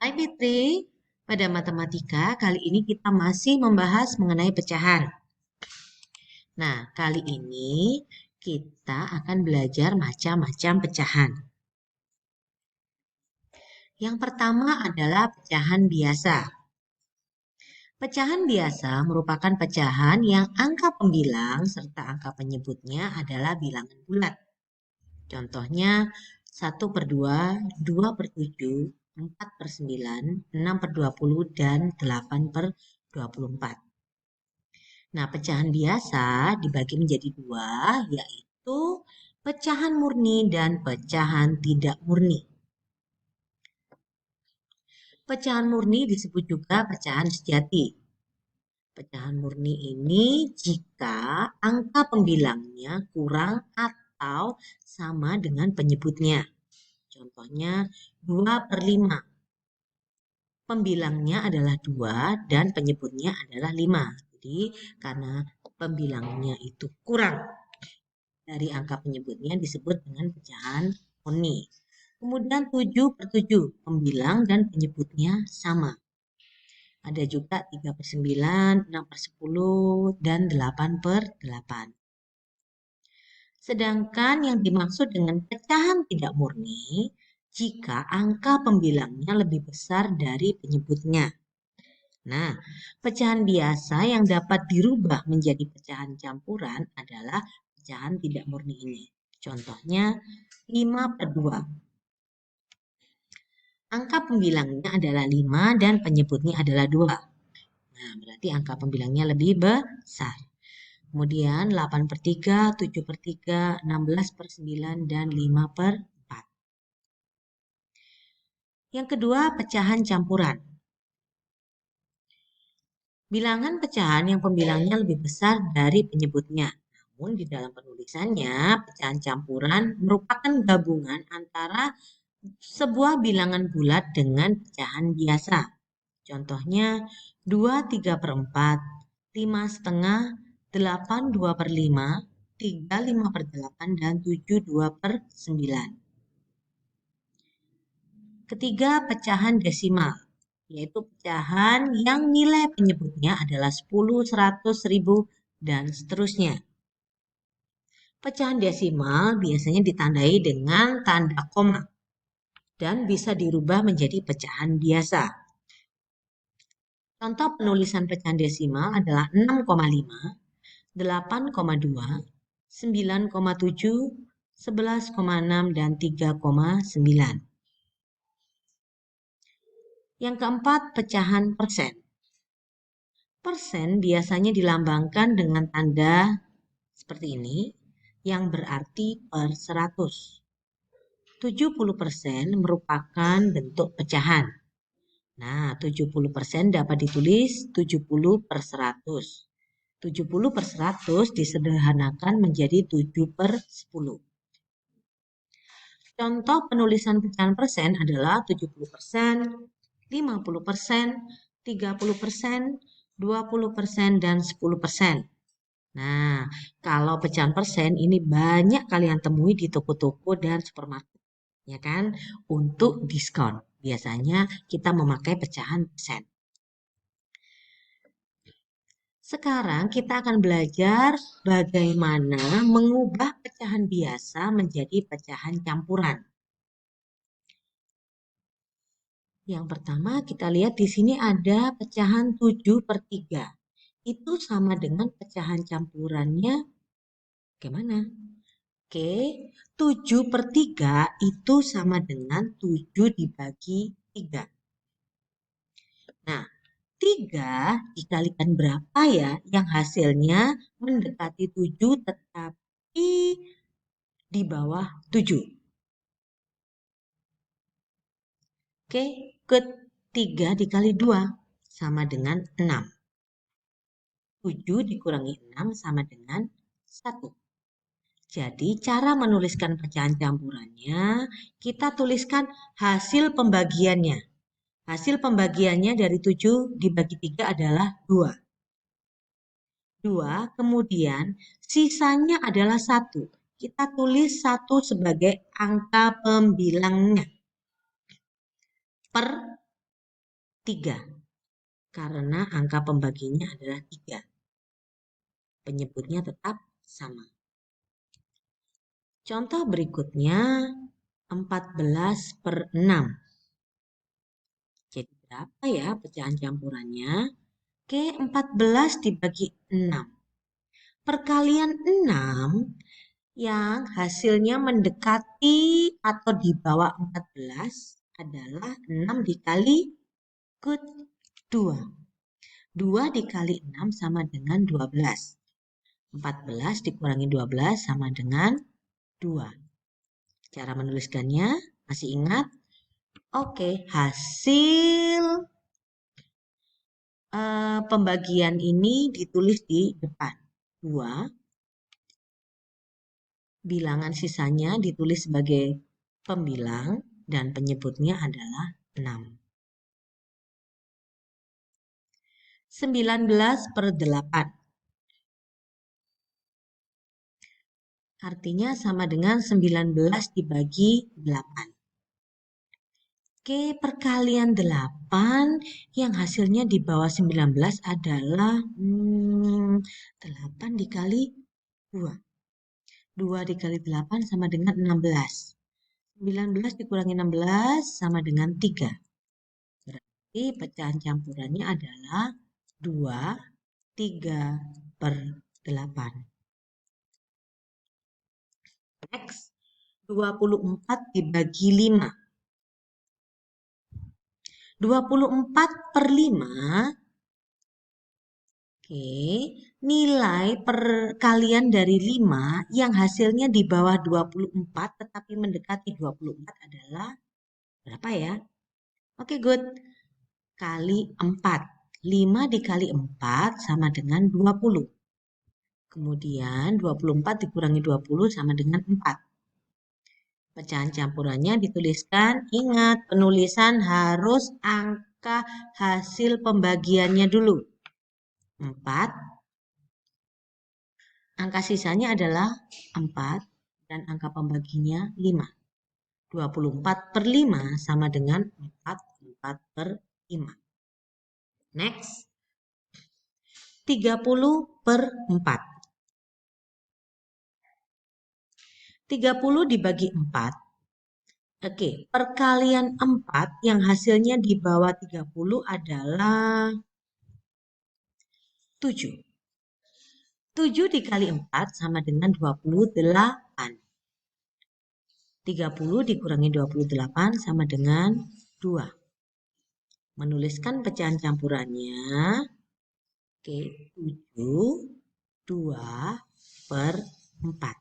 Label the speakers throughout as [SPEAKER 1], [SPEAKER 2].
[SPEAKER 1] Hai Fitri, pada matematika kali ini kita masih membahas mengenai pecahan. Nah, kali ini kita akan belajar macam-macam pecahan. Yang pertama adalah pecahan biasa. Pecahan biasa merupakan pecahan yang angka pembilang serta angka penyebutnya adalah bilangan bulat. Contohnya 1/2, 2/7, 4/9, 6/20, dan 8/24. Nah, pecahan biasa dibagi menjadi dua, yaitu pecahan murni dan pecahan tidak murni. Pecahan murni disebut juga pecahan sejati. Pecahan murni ini jika angka pembilangnya kurang atau sama dengan penyebutnya. Contohnya 2/5. Pembilangnya adalah 2 dan penyebutnya adalah 5. Jadi karena pembilangnya itu kurang dari angka penyebutnya disebut dengan pecahan murni. Kemudian 7/7, pembilang dan penyebutnya sama. Ada juga 3/9, 6/10, dan 8/8. Sedangkan yang dimaksud dengan pecahan tidak murni jika angka pembilangnya lebih besar dari penyebutnya. Nah, pecahan biasa yang dapat dirubah menjadi pecahan campuran adalah pecahan tidak murni ini. Contohnya 5/2. Angka pembilangnya adalah 5 dan penyebutnya adalah 2. Nah, berarti angka pembilangnya lebih besar. Kemudian 8/3, 7/3, 16/9, dan 5/4. Yang kedua, pecahan campuran. Bilangan pecahan yang pembilangnya lebih besar dari penyebutnya. Namun di dalam penulisannya, pecahan campuran merupakan gabungan antara sebuah bilangan bulat dengan pecahan biasa. Contohnya 2/3/4, 5/2, 8 2/5, 3 5/8, dan 7 2/9. Ketiga, pecahan desimal, yaitu pecahan yang nilai penyebutnya adalah 10, 100, 1000, dan seterusnya. Pecahan desimal biasanya ditandai dengan tanda koma dan bisa dirubah menjadi pecahan biasa. Contoh penulisan pecahan desimal adalah 6,5, 8,2, 9,7, 11,6, dan 3,9. Yang keempat, pecahan persen. Persen biasanya dilambangkan dengan tanda seperti ini, yang berarti per 100. 70% merupakan bentuk pecahan. Nah, 70% dapat ditulis 70/100. 70/100 disederhanakan menjadi 7/10. Contoh penulisan pecahan persen adalah 70%, 50%, 30%, 20%, dan 10%. Nah, kalau pecahan persen ini banyak kalian temui di toko-toko dan supermarket, ya kan? Untuk diskon. Biasanya kita memakai pecahan persen. Sekarang kita akan belajar bagaimana mengubah pecahan biasa menjadi pecahan campuran. Yang pertama kita lihat di sini ada pecahan 7/3. Itu sama dengan pecahan campurannya bagaimana? Oke, 7/3 itu sama dengan 7 dibagi 3. Nah, 3 dikalikan berapa ya? Yang hasilnya mendekati 7 tetapi di bawah 7. Oke, ketiga dikali 2 sama dengan 6. 7 dikurangi 6 sama dengan 1. Jadi cara menuliskan pecahan campurannya, kita tuliskan hasil pembagiannya. Hasil pembagiannya dari 7 dibagi 3 adalah 2. 2, kemudian sisanya adalah 1. Kita tulis 1 sebagai angka pembilangnya. Per 3. Karena angka pembaginya adalah 3. Penyebutnya tetap sama. Contoh berikutnya 14/6. Jadi berapa ya pecahan campurannya? Oke, 14 dibagi 6. Perkalian 6 yang hasilnya mendekati atau di bawah 14 adalah 6 dikali 2. 2 dikali 6 sama dengan 12. 14 dikurangi 12 sama dengan 2. Cara menuliskannya masih ingat? Oke, hasil pembagian ini ditulis di depan. 2. Bilangan sisanya ditulis sebagai pembilang dan penyebutnya adalah 6. 19/8. Artinya sama dengan 19 dibagi 8. Oke, perkalian 8 yang hasilnya di bawah 19 adalah 8 dikali 2. 2 dikali 8 sama dengan 16. 19 dikurangi 16 sama dengan 3. Berarti pecahan campurannya adalah 2/3/8. Next, 24 dibagi 5. 24/5. Oke, nilai perkalian dari 5 yang hasilnya di bawah 24 tetapi mendekati 24 adalah berapa ya? Oke, good. Kali 4. 5 dikali 4 sama dengan 20. Kemudian 24 dikurangi 20 sama dengan 4. Pecahan campurannya dituliskan. Ingat, penulisan harus angka hasil pembagiannya dulu. 4. Angka sisanya adalah 4 dan angka pembaginya 5. 24/5 sama dengan 4/5. Next. 30/4. 30 dibagi 4. Oke, perkalian 4 yang hasilnya di bawah 30 adalah 7. 7 dikali 4 sama dengan 28. 30 dikurangi 28 sama dengan 2. Menuliskan pecahan campurannya. Oke, 7, 2/4.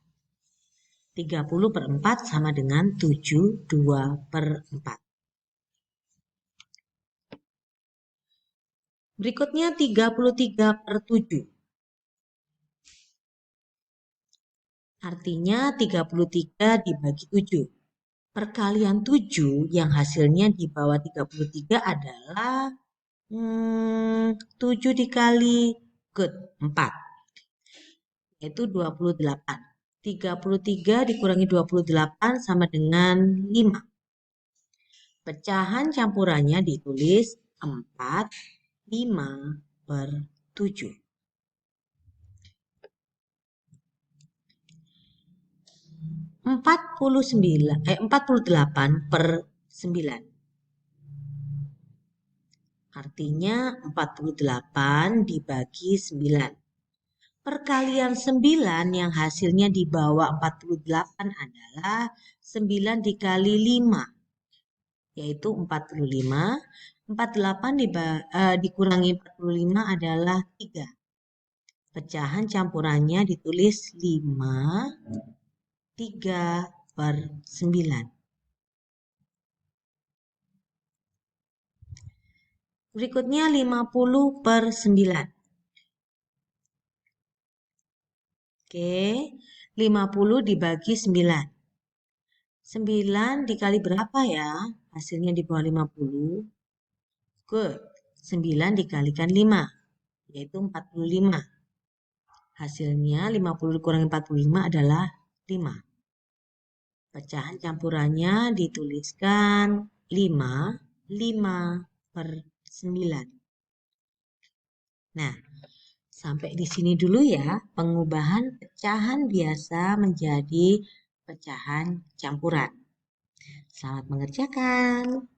[SPEAKER 1] 30/4 sama dengan 7, 2/4. Berikutnya 33/7. Artinya 33 dibagi 7. Perkalian 7 yang hasilnya di bawah 33 adalah 7 dikali 4. Yaitu 28. 33 dikurangi 28 sama dengan 5. Pecahan campurannya ditulis 4, 5/7. 48/9. Artinya 48 dibagi 9. Perkalian 9 yang hasilnya di bawah 48 adalah 9 dikali 5. Yaitu 45. 48 dikurangi 45 adalah 3. Pecahan campurannya ditulis 5, 3/9. Berikutnya 50/9. Oke, 50 dibagi 9. 9 dikali berapa ya? Hasilnya di bawah 50. Good. 9 dikalikan 5, yaitu 45. Hasilnya 50 dikurangi 45 adalah 5. Pecahan campurannya dituliskan 5/9. 9. Nah, sampai di sini dulu ya, pengubahan pecahan biasa menjadi pecahan campuran. Selamat mengerjakan.